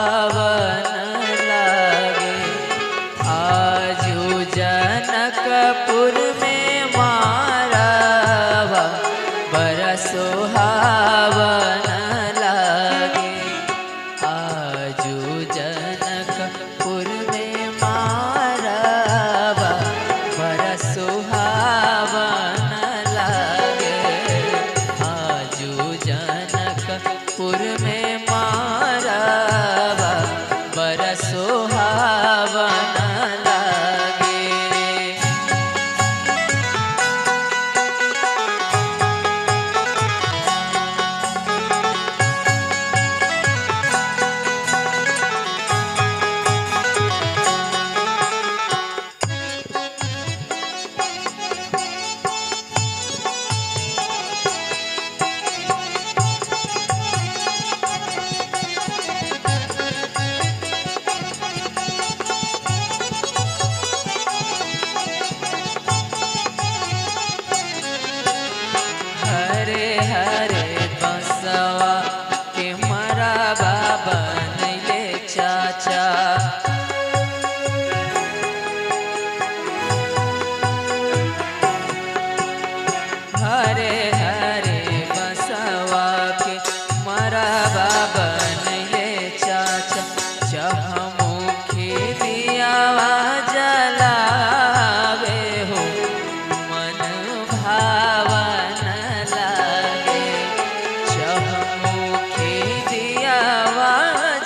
सुहावन लागे। आजू जनकपुर में मारवा बड़ा सुहावन लागे। आजू जनकपुर में मारवा बड़ा सुहावन लागे। आजू जनकपुर में मारवा बड़ा सुहावन लागे। हरे हरे बसवा के मरवा बनैले चाचा। हरे हरे बसवा के मरवा बनैले चाचा। चहुमुखी दियावा जलावे हो मन भावन लागे। चहुमुखी दियावा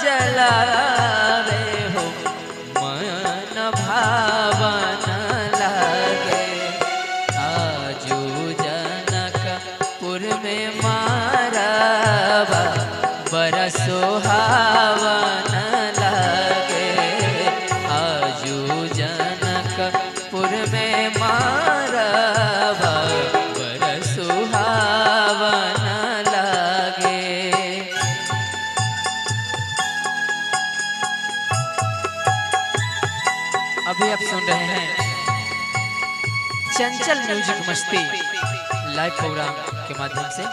जलावे हो मन भावन लागे। आजू जनकपुर में मारवा बड़ा सुहावन लागे। आजू जनकपुर में मारवा बड़ा सुहावन लागे। अभी आप सुन रहे हैं चंचल म्यूजिक मस्ती लाइव प्रोग्राम के माध्यम से।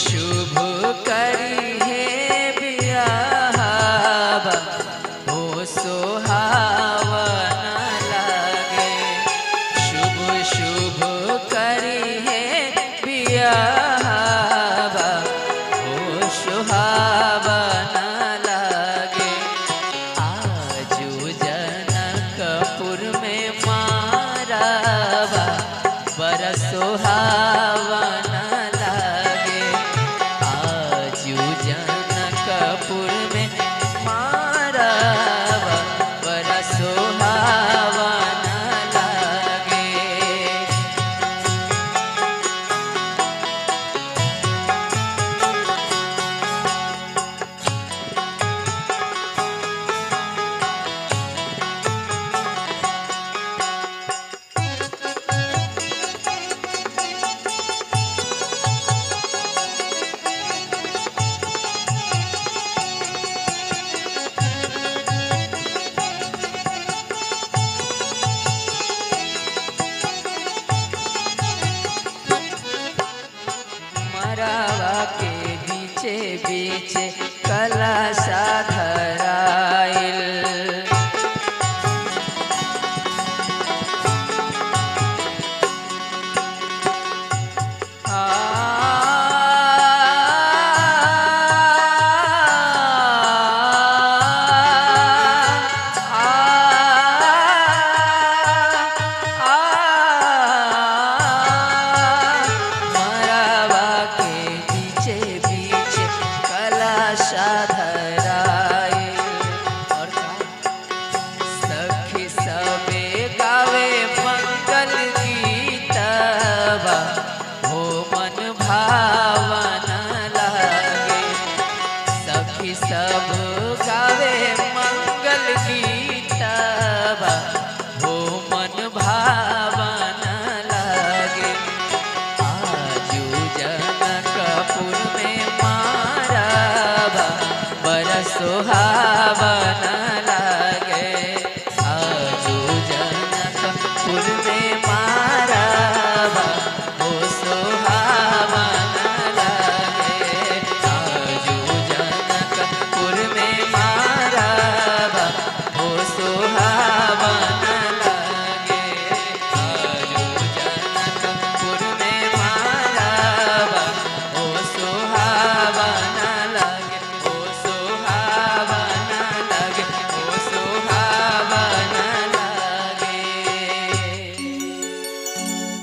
शुभ करी है बियाहवा हो सुहावन लागे। शुभ शुभ करी है बियाहवा हो सुहावन लागे। आजू जनकपुर में मारवा बड़ा सुहावन लागे। आजू जनकपुर में मारवा बड़ा सुहावन लागे। मरवा के बीचे बीचे कलशा धराइल। आ था